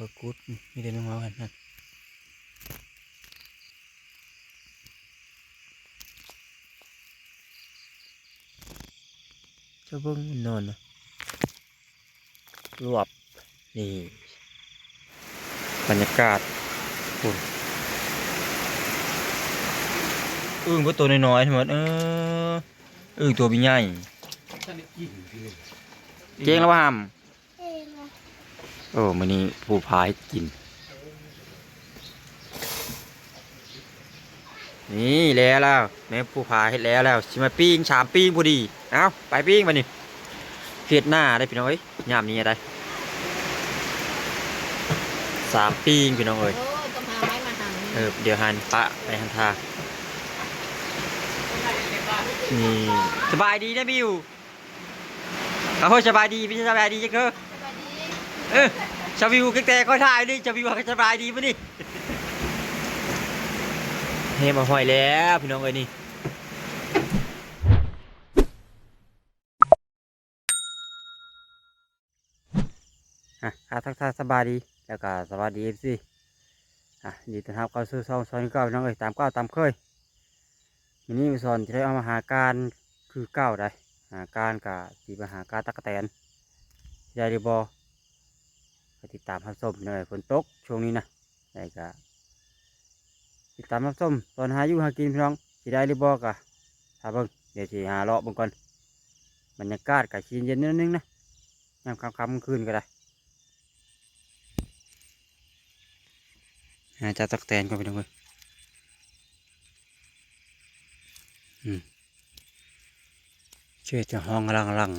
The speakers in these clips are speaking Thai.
ก็กุดมีแต่น้องเมากันนั่นเจ้าเบิ้งนอนนะรวบนี่บรรยากาศฝุ่นอึ้งก็ตัวน้อยๆทั้งหมดอึ้งตัวใหญ่เจ๊งแล้วว่าหำโอ้มื้อนี้ผู้พายกินนี่แล้วแม่ผู้พายเฮ็ดแล้วสิมาปิ้ง3ปิ้งพอดีเอ้าไปปิ้งมานี่เฮ็ดหน้าได้พี่น้องเอ้ยยามนี้ได้3ปิ้งพี่น้องเอ้ยเดี๋ยวหันปะไปหันทานี่สบายดีนะบิวเขาสบายดีพี่สบายดีจังชาวิวแต่ก็ถ่ายดิชาวิวสบายดีป่ะนี่เฮ้มาห้อยแล้วพี่น้องเอ้ยนี่ทักทายสบายดีแล้วก็สวัสดีสิดีต้อนรับเข้าสู่ช่องสอนเก้าพี่น้องเอ้ยตามเก้าตามเคยวันนี้สอนจะได้เอามาหาการคือเก้าได้หาการกับตีมาหาการตักแตนได้หรือบอติดตามรับชมหน่อยฝนตกช่วงนี้นะได้ก็ติดตามรับชมตอนหาอยู่หากินพี่น้องสิได้หรือบอกะถ้าเบิ่งเดี๋ยวสิหาเลาะบางก่อนบรรยากาศกับชีนเย็นนิดนึงนะยามค่ำคืนก็ได้หาจับตักแตนก่อนพี่น้องเอ้ยช่วยจะห้องลัง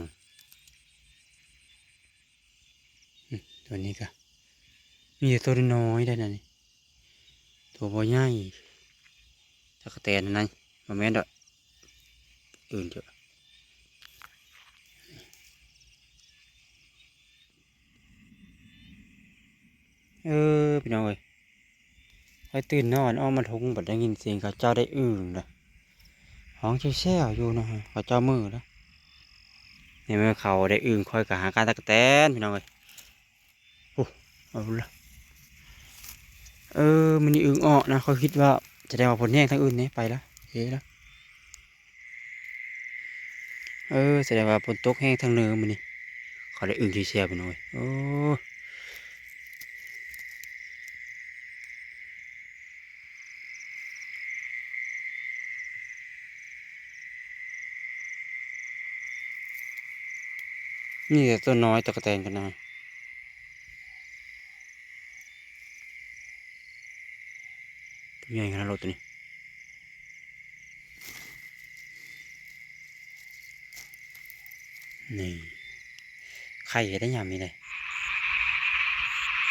ตัวนี้ก็มีแต่ตัวน้อยได้นะนี่ตัวบ่ใหญ่ตักแตนนั่นมาแม่นดอกอื่นเถอะพี่น้องเอ้ยให้ตื่นนอนอ้อมมาทงบัดได้ยินเสียงเขาเจ้าได้อื่นเลยห้องแช่อยู่นะฮะเขาเจ้ามือแล้วในเมื่อเขาได้อื่นคอยกับหาการตักแตนพี่น้องเอ้ยโอ้เอาละมันนี่อึ่งออกนะเขาคิดว่าจะได้มาผลแห้งทั้งอื่นนี้ไปแล้วเฮ้แล้วแสดงว่าฝนตกแห้งทั้งเนื้อมันนี่เขาได้อึ่งที่แช่พี่น้องเอ้ยโอ้นี่แต่ตัวน้อยตะกแตนกันนะตัวใหญ่ขนาดรถตัวนี้นี่ไข่ได้ยามนี้เลย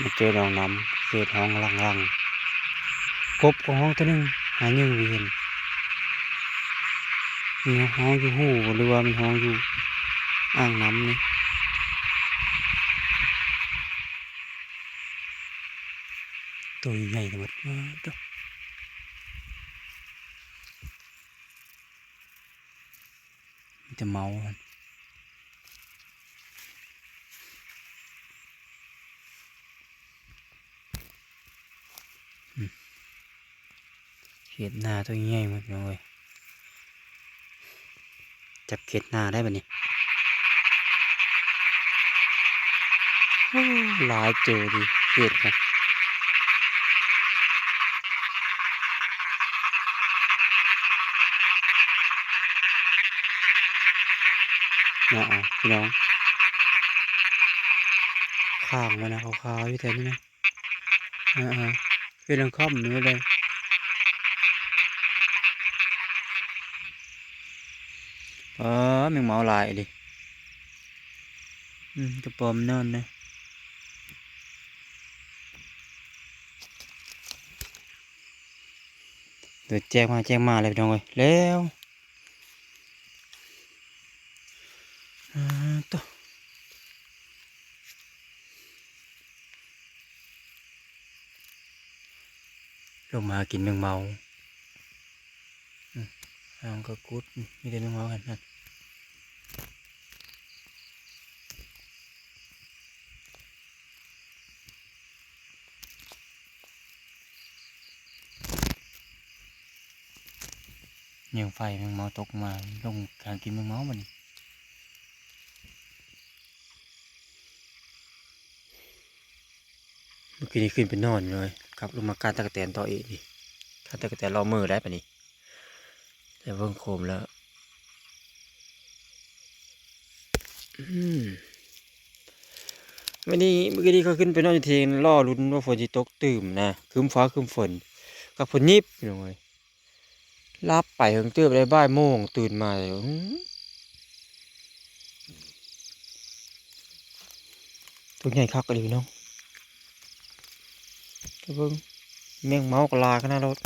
มาเจอดองน้ำเศษห้องลังกบของห้องตัวนึงหายังเห็นมีห้องอยู่หูหรือว่ามันห้องอยู่อ่างน้ำนี่ตัวใหญ่ทั้งหมดตัวมันจะเมาเขียดหน้าตัวใหญ่หมดเลยจับเขียดหน้าได้ปะเนี่ยหลายเจอดีเขียดกันนะพี่น้องข้างมันนะขาวๆอยู่แถวนี้นะเป็นรังค่อมนี่เลยแมงเมาลายดิจะปลอมนอนนะเดี๋ยวแจ้งมาเลยพี่น้องเลยแล้วตัวลงมากินแมงเมาห้างก็กุดมีแต่แมงเมากันนั่น ยังไฟแมงเมาตกมาลงการกินแมงเมามันเมื่อกี้นี้ขึ้นไปนอนเลยครับลงมาการตะกแตนต่ออีกนี่การตะกแตนรอมือได้ปะนี่แต่เบิ่งโคมแล้ววันนี้เมื่อกี้นี้เขาขึ้นไปนอนอยู่เทียงล่อลุ้นว่าฝนจะตกตื่มนะคืมฟ้าคืมฝนกับฝนยิบพี่น้องเลยรับไปเฮิงเตื้อไปได้บ่ายโมงตื่นมาเลยตัวใหญ่คักเลยพี่น้องก็เบิ่งแมงเมากลาขนาดรถ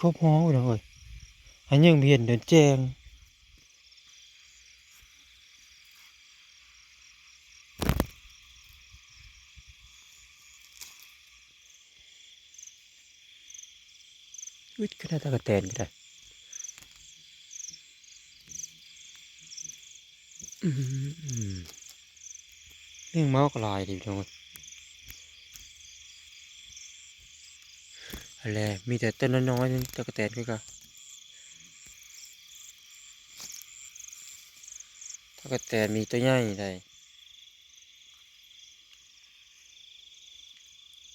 ครบห้องพี่น้องเลยอันยังเพียนเดินแจงวิทย์ขนาดตะกแตนก็ได้แมงเมากลายดิพี่น้องเอ้ยอะไรมีแต่ต้นน้อยๆตะกแตนก็ตะกแตนมีตัวใหญ่ได้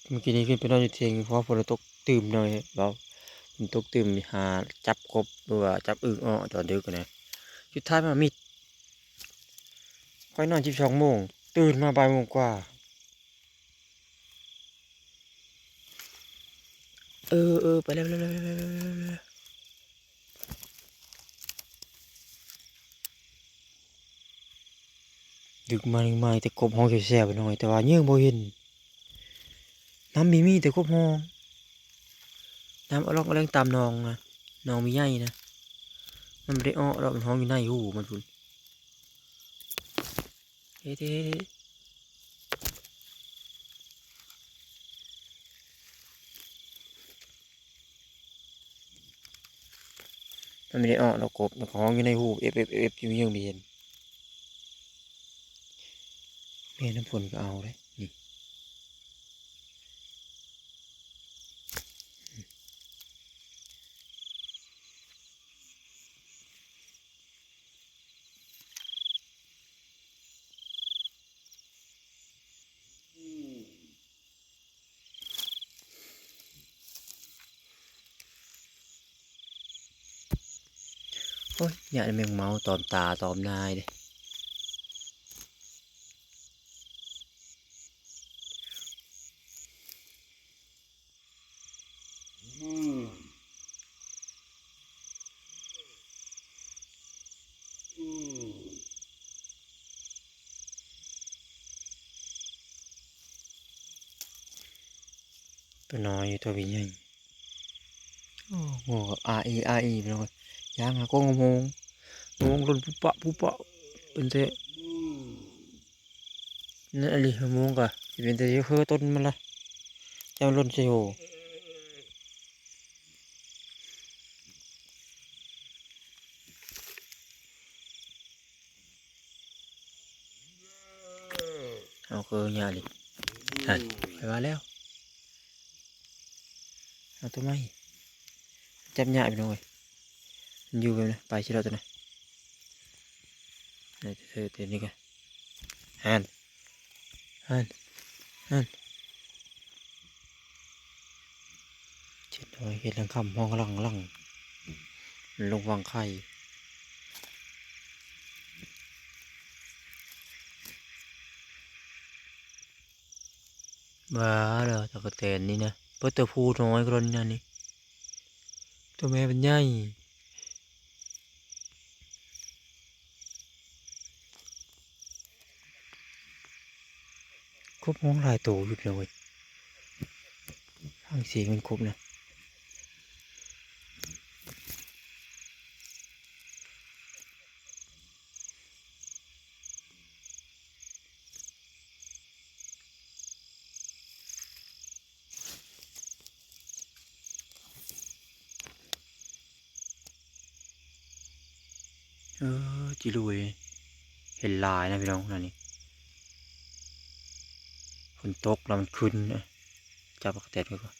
เมื่อกี้นี้ขึ้นไปนอนอยู่เทียงเพราะฝนตกตื่มหน่อยเราฝนตกตื่มหาจับกบหรือว่าจับอึ่งอ้อตอนดึกนะสุดท้ายมามิดค่อยนอน12 โมงตื่นมาบ่ายโมงกว่าไปแล้วดึกมาหนึ่งมาแต่กบห้องแซ่บๆไปหน่อยแต่ว่าเยื่อบ่เห็นน้ำมีแต่กบห้องน้ำเอาล่องเอาแรงตามนองนะนองมีใหญ่นะมันไม่ได้อ้อเราเป็นห้องอยู่ในหูมันพุ่นเฮ้มันไม่ได้อ้อเรากบมันห้องอยู่ในหูเอฟอยู่ยังมีเห็นแม่น้ำฝนก็เอาเลยนี่โอ้ยเนี่ยแมงเมาตอมตาตอมนายเลยตัวน้อยตัวใหญ่โอ้โหอาอีไปเลยยางหาก้องงงรนปุปะเป็นเตะนั่นอะไรงงกะเป็นเตะเคือต้นมันละจะมันรนเซโหเอาคือหยาดิหันไปว่าแล้วเอาตัวไม่จับหยาไปหน่อยมันอยู่ไปนะไปชิเราตัวไหนเธอเตะนี่กันหันหันหันเช็ดหน่อยเห็ดหลังคำห้องหลังลงวางไข่บ้าเลยตะกะแตนนี่นะเปิดตัวผู้น้อยกรนนั่นนี่ตัวแม่เป็นใหญ่ครบห้องหลายตัวอยู่เลยฟังเสียงมันครบนะ จิลุยเห็นลายนะพี่น้องนั่นนี่ฝนตกแล้วมันขึ้นนะจับปลาแตนไปก่อน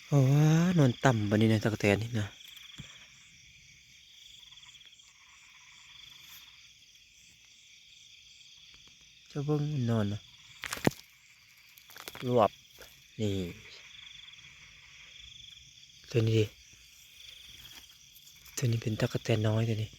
โอ้ว่านอนต่ำบันนี้นะตะกแตนนี่นะเจ้าเบิ้งมันนอนนะรวบนี่ตัวนี้ดิตัวนี้เป็นตะกแตนน้อยตัวนี้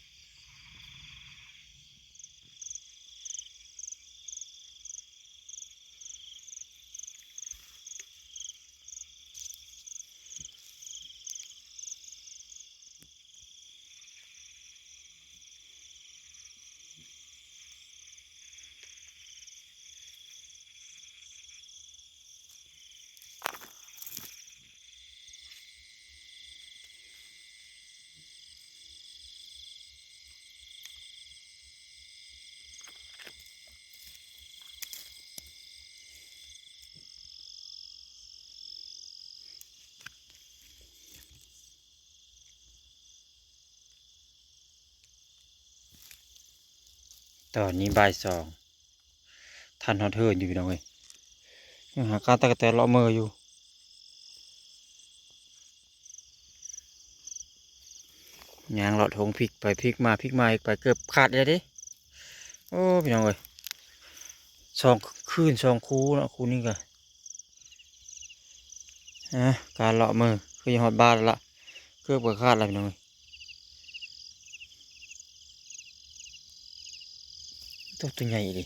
ตอนนี้บ่ายสองท่านฮอตเทิร์นอยู่พี่น้องเอ้ยยังหาการตะกแตนเลาะเมออยู่ยางเลาะทงพลิกไปพลิกมาพลิกมาอีกไปเกือบขาดเลยดิโอ้พี่น้องเอ้ยสองคืนสองคูเนาะคูนี้กันการเลาะมือคือยังฮอดบ้านแล้วล่ะเกือบขาดแล้วพี่น้องเอ้ยตัวใหญ่ดิ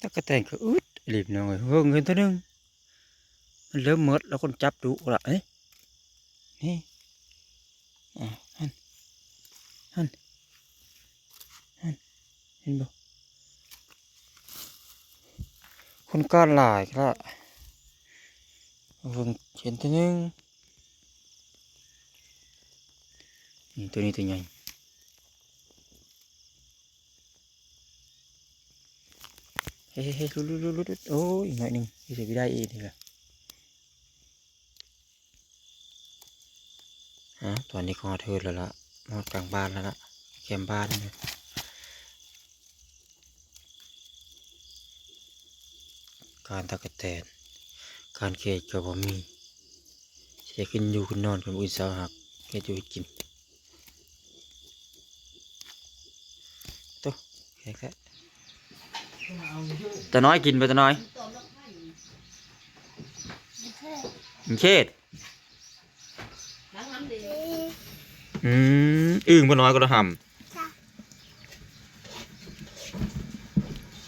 ตะกแตนก็อึดรีบพี่น้องเอ้ยเงินตัวนึงมันเริ่มมดแล้วคนจับดุละเอ้ยนี่ฮันฮันเห็นบ่คนก้อนหลายครับเพิ่งเห็นตัวนึงนี่ตัวนี้ตัวใหญ่เฮ้ยลุดโอ้ยหน่อยหนึ่งที่จะไปได้อีกนี่แหละตอนนี้ก็เทิดแล้วล่ะมอดกลางบ้านแล้วล่ะแคมบ้านเลยการตะกแตนการเกจกับผมมีจะขึ้นอยู่ขึ้นนอนกับอุตสาหะเกจอยู่กินตัวแค่จะน้อยกินไปจะน้อยเข็ดอึ่งบ่น้อยก็ระห่ำ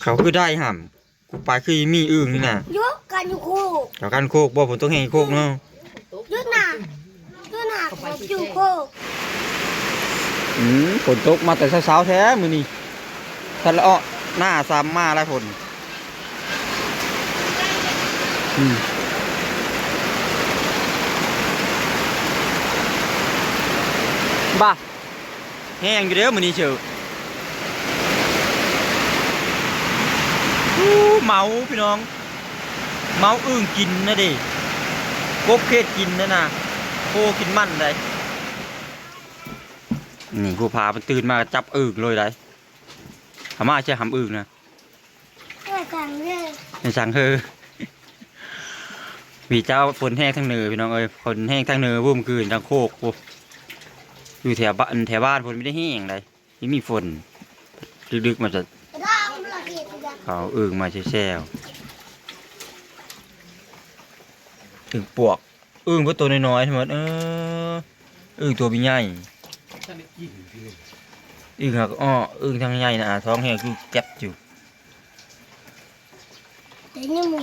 เขาคือได้ห่ำกูไปคือมีอึ่งนี่นะยกกันอยู่โคกกับกันโคกบ่ผมต้องให้โคกเนาะยกหนาผมอยู่โคกฝนตกมาแต่เช้าแท้มือนี่ทะเลาะหน้าซ้ำมาแล้วฝนบ้าแห้งอยู่เด้อมือนี่เชียวเมาพี่น้องเมาอึ่งกินนะดิกบเคสกินนะนะโคกินมันเลยนี่ผู้พามันตื่นมาจับอึ่งเลยได้ทำไมใช่หำอึ่งนะไม่สั่งเลยไม่สั่งเธอมีเจ้าฝนแห้งทั้งเหนือพี่น้องเอ้ยฝนแห้งทั้งเหนือวุ่มคืนทั้งโคกอยู่แถวบ้านฝนไม่ได้แห้งเลยนี่มีฝนดึกๆมาจะเขาอึ่งมาแช่ถึงปวกอึ่งเพราะตัวน้อยๆทั้งหมดอึ่งตัวใหญ่อึ่งหักอึ่งทางใหญ่นะท้องแห้งคือแก็บอยู่เดี๋ยวนี่มึ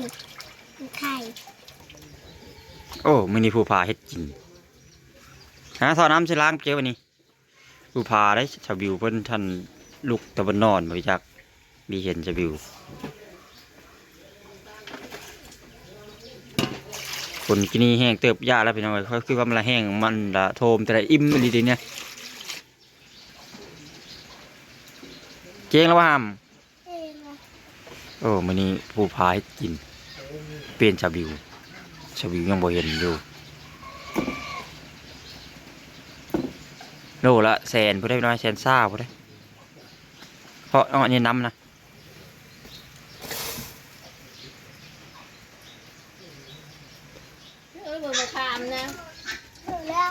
งไข่โอ้ไม่นี่ผู้พาเฮ็ดกินทอน้ำใช้ล้างเกลือวันนี้ผู้พาได้ชาวบิวเพิ่นท่านลูกตะวันนอนบริจาคมีเห็นชาวบิว ฝนกินนี่แห้งเติบยาแล้วพี่น้องเขาคือว่ามันละแห้งมันละโทมแต่ละอิ่มมันดีเนี่ยเจ๊งแล้วว่าห้ามโอ้มื้อนี้ผู้พายกินเปลี่ยนชาบิวยังบ่เห็นอยู่โลละแสนผู้ได้น้อยแสนซ่าผู้ได้เพราะอันนี้น้ำนะ บนคามนะ แล้ว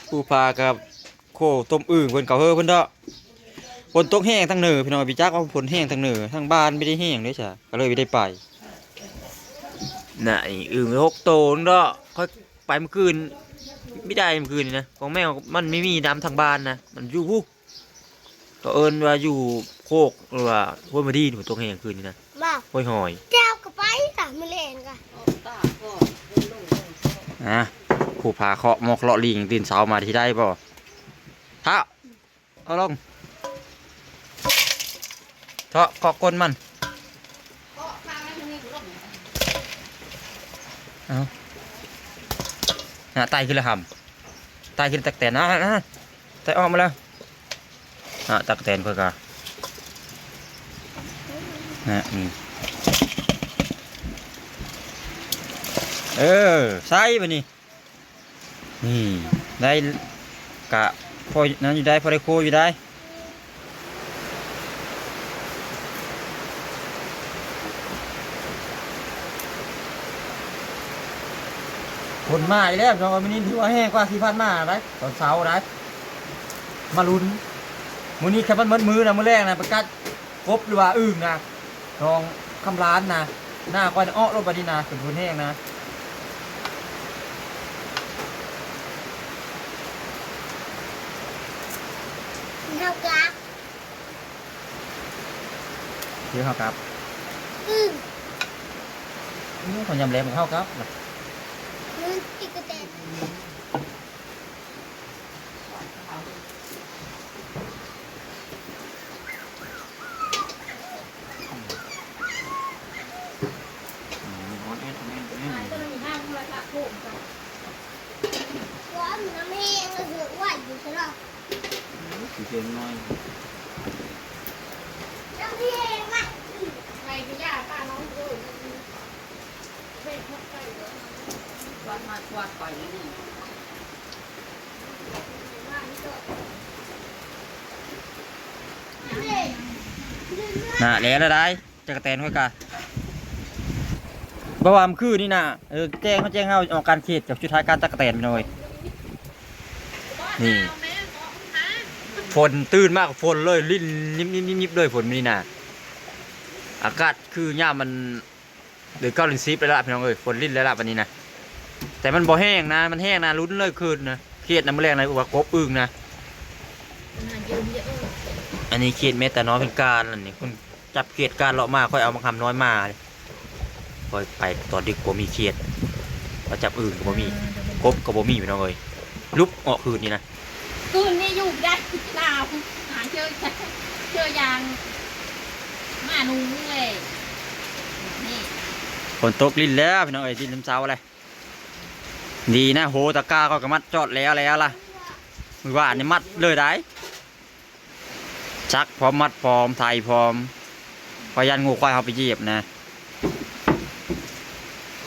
ผู้พากับโคต้มอึ่งเพิ่นเก่าเฮ้อเพิ่นเด้อฝนตกแห้งทั้งเหนือพี่น้องพี่จักว่าฝนแห้งทั้งเหนือทั้งบ้านไม่ได้แห้งเด้อจ้ะก็เลยไม่ได้ไปน่ะไอ้อึ่ง6 โตนเด้อค่อยไปเมื่อคืนไม่ได้เมื่อคืนนี่นะของแมวมันไม่มีน้ำทางบ้านนะมันอยู่ฮู้ก็เอิ้นว่าอยู่โคกหรือว่าห้วยมาดีฝนตกแห้งคืนนี่นะ มา ห้วยหอย เจ้าก็ไปจ้ะมาเล่นกัน ตาก็ นะผู้พาเคาะหมอกเลาะลิงตื่นเช้ามาที่ได้ป่ะท้าเอาลงเถาะเคาะก้นมันเอาไตขึ้นแล้วหำไตขึ้นตักแตนนะไตออกมาแล้วตักแตนเพื่อกะใส่ไปนี่ได้กะพอนั้นอยู่ได้พอได้โคอยู่ได้คนมาอีกแล้วน้องวันนี้ถือว่าแห้งกว่าที่ผ่านมาได้ตอนเช้าได้มาลุ้นมื้อนี้แค่มันมือนะมื้อแรกนะประกาศกบหรือว่าอึ่งนะน้องคำร้านนะหน้าก้อนอ้อรถบันนี้นะเป็นคนแห้งนะเท่ากับ เดี๋ยวเขาครับ คนยำแหลมเข้าครับ มันติดกระเด็น ว่ามันน้ำแห้งก็คือว่าอยู่ใช่หรอ สีเขียวน้อย น้ำแห้งอ่ะ ใครก็ยากป้าน้องดูเป็นพวกไปวัดมาวัดไปนี่ น่ะแล้วได้จะกระแตนไว้กันบ่ว่ามันคือนี่น่ะแจ้งเขาออกการเขตจากชุดท้ายการตะกะแตนไปหน่อยนี่ฝนตื่นมากฝนเลยลิ้นนิบเลยฝนนี่น่ะอากาศคือย่ามันเดือด9 10แล้วล่ะพี่น้องเอ้ยฝนลิ้นแล้วล่ะวันนี้นะแต่มันบ่แห้งนะมันแห้งนะลุ้นเลยคืนนะเขตน้ำแรงนะว่ากบอึ่งนะอันนี้เขตเมตตาน้อยเป็นการอันนี้คุณจับเขตการเลาะมาค่อยเอามาคำน้อยมาค่อยไปตอนดึกบ่มีเขตมาจับอึ่งก็บ่มีกบก็บ่มีพี่น้องเอ้ยลุบออกคืนนี่นะ คืนนี้อยู่ได้หนาวหาเจอยางมานุ่งเลยนี่ ฝนตกลิ้นแล้วพี่น้องเอ้ยลิ้นน้ำเช้าอะไรดีนะโหตะกร้าก็กระมัดจอดแล้วล่ะมือว่านี่มัดเลยได้ชักพร้อมมัดพร้อมไทยพร้อมพยันงูควายเขาไปเหยียบนะ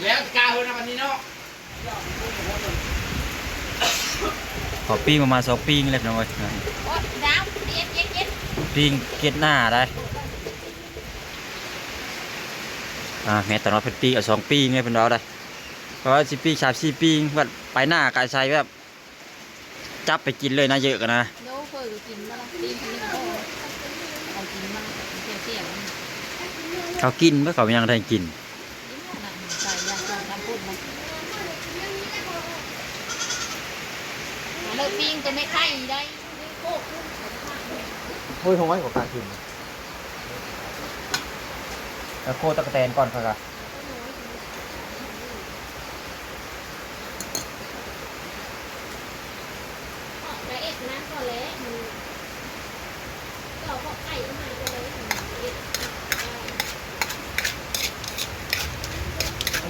แล้วกาวนะวันนี้เนาะขอปิ้งประมาณ2 ปิ้งเลยพี่น้องเอ้ย โอ๊ยดาวเย็น ปิ้งเกล็ดหน้าได้แม่ตอนนั้นเป็นปิ้งเอา2 ปิ้งไงเป็นเราได้เพราะว่า10 ปิ้ง3 4 ปิ้งแบบไปหน้ากายใช้แบบจับไปกินเลยนะเยอะกันนะ โน้เคยกินมาแล้วกินคนนี้ก็เอากินมาเสี่ยง เขากินเมื่อเขายังได้กิน ใส่ยาสูบน้ำพุ่นมาเลิกปิ้งจะไม่ไข่ได้โคก โอ้ยห้อยกว่าการกินแล้วโคตะกะแตนก่อนค่ะ ละเอ็ดนะก็เละมันก็พอไข่มาก็เลย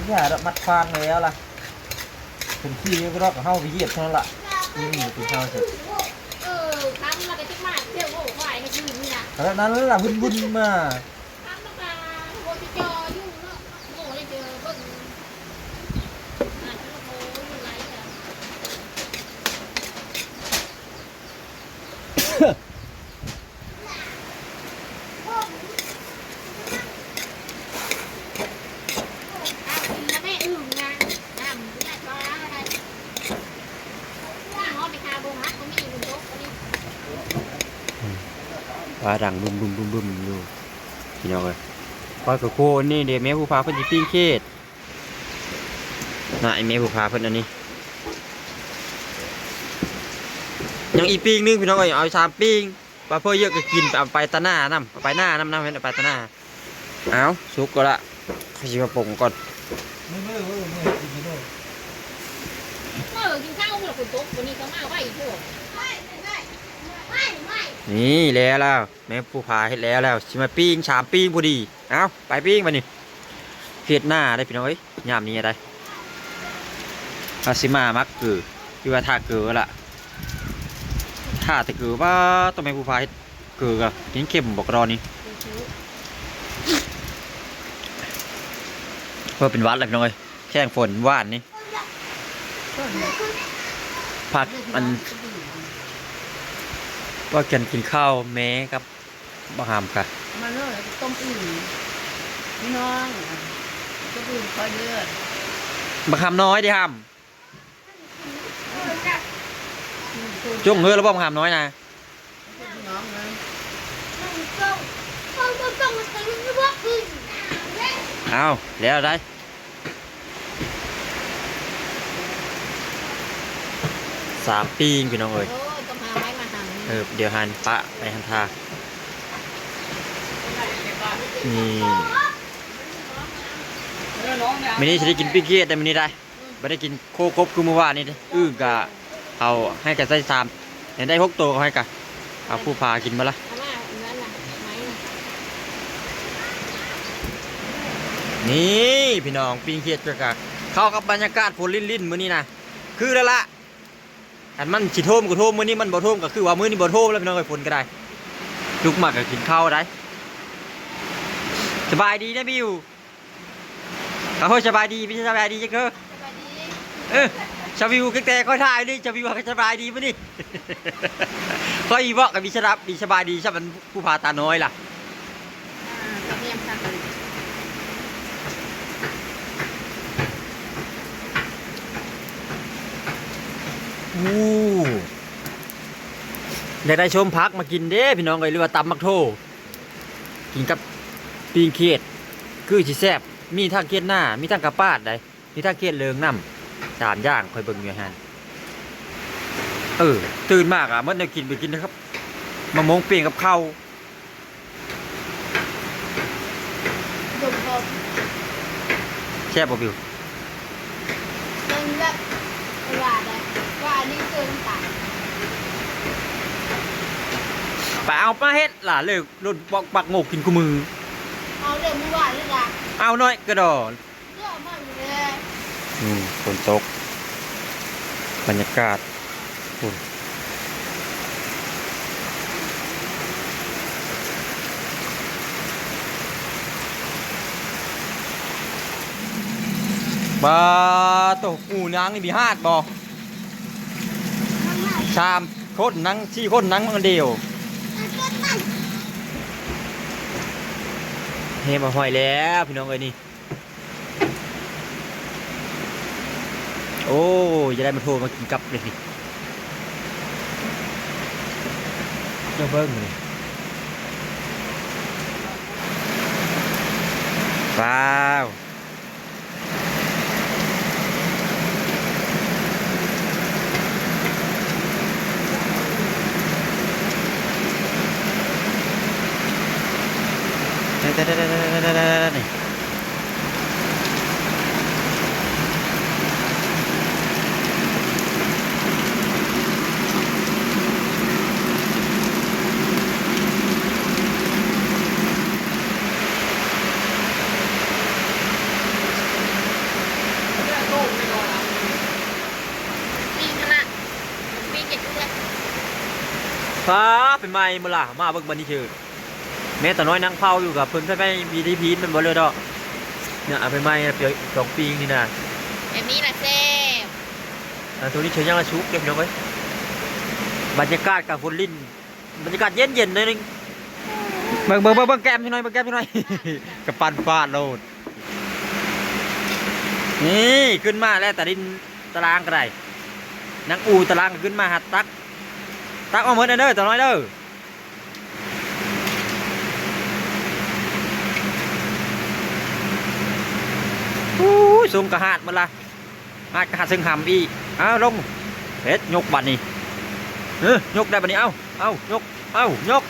อย่าดอกมัดฟานมาแล้วล่ะถึงที่ก็รอกกับเฮาไปเหยียบเท่านั้นล่ะนี่ถึงเฮาเสร็จ ทำมาแต่ที่มาเที่ยวโง่ควายให้คืนนี่นะ แล้วนั้นล่ะวุ่นๆมา ทำมาโมจิจอยุ่งเนาะโง่เลยเจอเบิ่งอ่านโง่อยู่ไรอ่ะแม่อึ่งนะน้ำเนี่ยช้าอะไรว่าเขาไปคาบงฮักเขามีบนโต๊ะเขานี่ ว่าดังบึมอยู่พี่น้องเลยคอยกับโคนี่เดี๋ยวแม่ผู้พาเพิ่นสิปิ้งเขตน่ะไอ้แม่ผู้พาเพิ่นอันนี้ยังอีปิ้งนึงพี่น้องเอ้ยเอา3ปิ้งปลาเพื่อเยอะก็กินเอาไปตะหน้านำเอาไปหน้านำเอาไปตะหน้าเอาสุกก็ละขยิบมาปรุงก่อน ไม่กินไม่ได้ กินข้าวเราคนโต๊ะวันนี้ก็มาไหวพวก นี่แล้วแม่ผู้พาเฮ็ดแล้วสิมาปิ้ง3ปิ้งพอดีเอาไปปิ้งมานี่เฮ็ดหน้าได้พี่น้องเอ้ยยามนี้อะไรอาซิมามักเกือคือว่าท่าเกือละท่าแต่เกือว่าต้องแม่ผู้พาเฮ็ดเกือกับกินเค็มบอกรอนี่เพื่อเป็นวัดเลยพี่น้องเอ้ยแข้งฝนว่านนี่ผัดมันว่ากินข้าวแม้ครับบะหามค่ะ มาเลยต้มอื่นพี่น้องต้มอื่นคอยเลือด บะหามน้อยดิหามจุ่งเฮือแล้วบ่บะหามน้อยนะ พี่น้องเลย เอาแล้วได้3ปีพี่น้องเอ้ย โอ้ยต้องหาไม้มาหั่น เดี๋ยวหันปะไปหันทานี่มินี่จะได้กินปิ้งเกี๊ยแต่มินี่ได้ไม่ได้กินโคกบคือเมื่อวานนี่เด้กะเอาให้แกใส่3เห็นได้6ตัวก็ให้กะเอาผู้พากินมาละ อาม่านั่นน่ะไม้น่ะ นี่พี่น้องปิ้งเกี๊ยกะเข้ากับบรรยากาศฝนลิ่นๆมื้อนี้นะคือแล้วละอันมันสิโทมก็โทมมื้อนี้มันบ่โทมก็คือว่ามื้อนี้บ่โทมแล้วพี่น้องเอ้ยฝนก็ได้ลุกมากก็กินข้าวได้สบายดีนะบิวเฮ้ยสบายดีไม่ใช่สบายดีจังเถอะ สบายดี ชาวิวแต่ค่อยถ่ายนี่ชาวิวก็สบายดีมั้ยนี่ ก็อีบอกกับมีสบสบายดีใช่มันผู้พาตาน้อยล่ะ กับเมียมค่ะ อยากได้ชมพักมากินเด้พี่น้องเอ้ยหรือว่าตำมักโทกินกับปีงเขียดคือสิแซ่บมีทั้งเขียดหน้ามีทั้งกระปาดได้มีทั้งเขียดเลิงน้ำ3อย่างคอยเบิ่งอยู่หั่นตื่นมากอ่ะมันได้กินไปกินนะครับมะม่วงเปลี่ยนกับข้าว ดมดม แซ่บบ่บิว เป็นแบบว่าอะไรว่านี่เกินตาย ไปเอามาเฮ็ดล่ะเลยรถปักโงกกินกูมือ เอาเรื่องเมื่อวานเลยนะ เอาหน่อยกระดอ เรื่องมันเลย ฝนตกบรรยากาศฝุ่นบาตกหูนางนี่มีฮาดบ่ ทำไม ชามคนนัง4คนนังมันเดียว มันก็ตั้ง เฮมาห้อยแล้วพี่น้องเอ้ยนี่โอ้ยจะได้มาโทรมากินกับเลยสิเจ้าเบิ้งเลยว้าวนี่ ล่งไม่รอแล้วปีขนาดปีเก็บเลย ฟ้าเป็นไม้มาล่ะมาเบิ่งบันนี้ชื่อแม่ตาน้อยนั่งเฝ้าอยู่กับเพิ่นไปมีดีพีนมันบ่เลยดอกเนี่ยเอาไปไม้เปียก2 ปีนี่นะ แบบนี้แหละเซ่ ตัวนี้เฉยยังละชุกเก็บเนาะเว้ยบรรยากาศกับฝนลิ้นบรรยากาศเย็นๆหน่อยนึงเบิ่งแก้มพี่น้อยเบิ่งแก้มพี่น้อย กับปันฟาดโลดนี่ขึ้นมาแล้วตาดินตารางก็ได้นังอูตารางก็ขึ้นมาหัดตักเอาเหมือนเด้อตาน้อยเด้ออู้ยสูงกระหาดมันละหาดกระหาดซึ่งหำอีเอาลงเฮ็ดยกบัดนี้ยกได้บัดนี้เอายกยก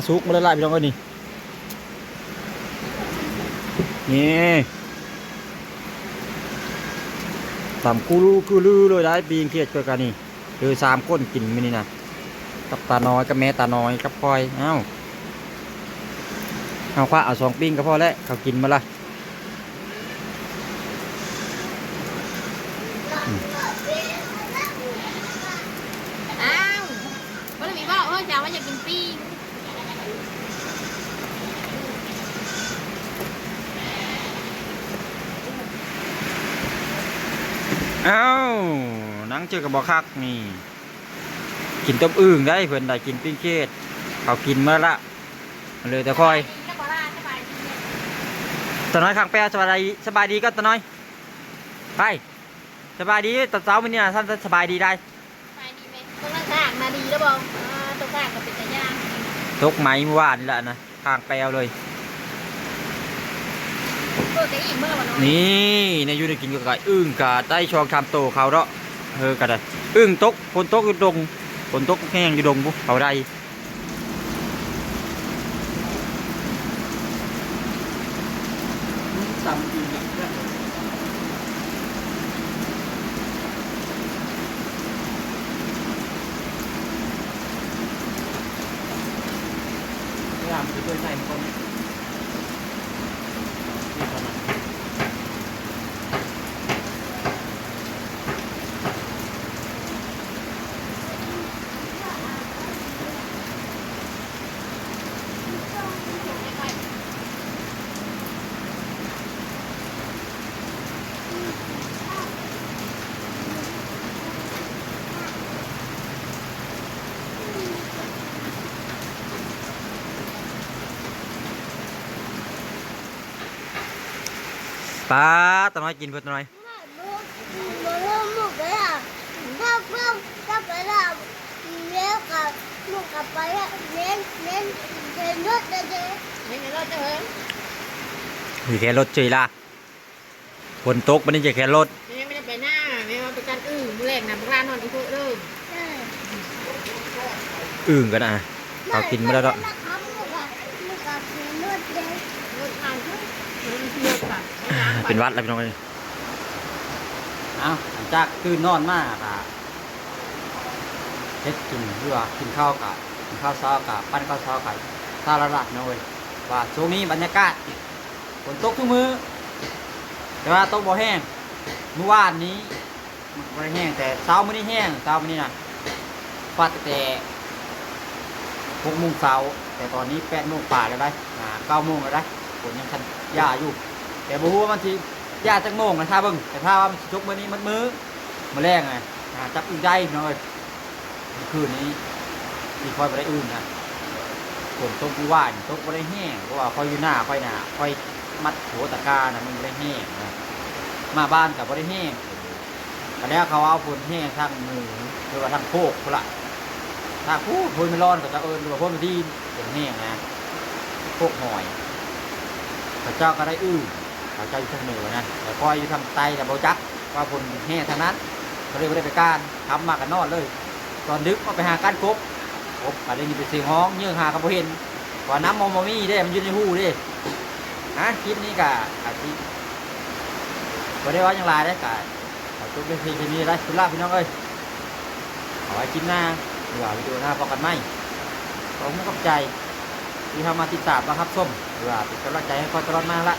สุกมาแล้วล่ะพี่น้องเอ้ยนี่ตำกูรูเลยได้ปีงเขียดเกิดกันนี่คือ3 คนกินมื้อนี้นะกับตาน้อยกับแม่ตาน้อยกับพลอยเอาคว้าเอา2 ปิ้งก็พอแล้วเขากินมาละ อ้าวก็เลยมีบอกจ้าว่าอยากกินปี นังเจอกับบ่คักนี่กินต้มอึ่งได้เพิ่นได้กินปิ้งเขียดเขากินมาละเลยแต่คอยตาน้อยข้างแปรสบายดีก็ตาน้อยไปสบายดีตอนเช้ามันเนี่ยท่านสบายดีได้ ไปดีไหมต้องนั่งข้างมาดีแล้วบอกต้องข้างกับเป็นตะย่าง ตกไหมเมื่อวานนี่แหละนะข้างแปรเลย เปิดได้อีกเมื่อวัน นี่ในยูนิกินกับไก่อึ่งกะได้ชองทำโตเขาเนาะกะได้อึ่งตกฝนตกอยู่ดงฝนตกแห้งอยู่ดงปุ๊เขาได้ยามคือตัวใหญ่คนนี้ป้าตอนน้อยกินเพื่อนตอนน้อย มีแค่รถเฉยละฝนตกมันนี่จะแค่รถ ไม่ได้ไปหน้าไม่ว่าไปการอื่นมือแรกนะพวกร้านนอนอีกพวกเลย อึ่งกันนะเขากินไม่ได้หรอก เป็นวัดแล้วพี่น้องเอ้ยหลังจากตื่นนอนมากอะเฮ็ดกินหรือว่ากินข้าวกับกินข้าวเช้ากับปั้นข้าวเช้ากับซาลาดน้อยว่าช่วงนี้บรรยากาศฝนตกทุกมื้อแต่ว่าตกบ่แห้งเมื่อวานนี้บ่ได้แห้งแต่เช้ามื้อนี้แห้งเช้ามื้อนี้น่ะฟัดแต่6 โมงเช้าแต่ตอนนี้8 โมงป่าแล้วได้9 โมงแล้วได้ฝนยังทันย่าอยู่แต่บ่ฮู้ว่ามันสิย่าจักโมงนะถ้าเบิ่งแต่ถ้าว่ามันสิตกมื้อนี้มันมื้อแรงไงจับอึ่งได้พี่น้องเอ้ยคืนนี้มีคอยบ่ได้อื่นนะฝนตกกูว่าตกบ่ได้แห้งเพราะว่าคอยอยู่หน้าคอยมัดหัวตะกร้านะมันบ่ได้แห้งนะมาบ้านก็บ่ได้แห้งแต่แล้วเขาเอาฝนแห้งทั้งมือหรือว่าทั้งโคกพุ่นล่ะถ้าฝนไม่ร้อนก็จะหรือว่าฝนดีฝนแห้งนะโคกหอยพระเจ้าก็ได้พระเจ้าอยู่ทางเหนือนะแต่คอยอยู่ทางใต้แต่บ่จักว่าฝนแห้งทางนั้นก็เลยบ่ได้ไปการทำมากันนอนเลยตอนดึกก็ไปหาการกบก็ได้ยินเป็นเสียงฮ้องเยื่อหากับบ่เห็นว่าน้ำมอมมีเด้มันอยู่ในหูเด้คลิปนี้ก็อาจสิบ่ได้ว่าอย่างไรได้ก็ขอจบเป็นเพลงนี้ได้คุณลาพี่น้องเอ้ยเอาไว้คลิปหน้าหรือว่าวิดีโอหน้าพบกันไหมขอบคุณขอบใจที่เข้ามาติดตามนะครับส้มหรือว่าเป็นกำลังใจให้คอยตลอดมาละ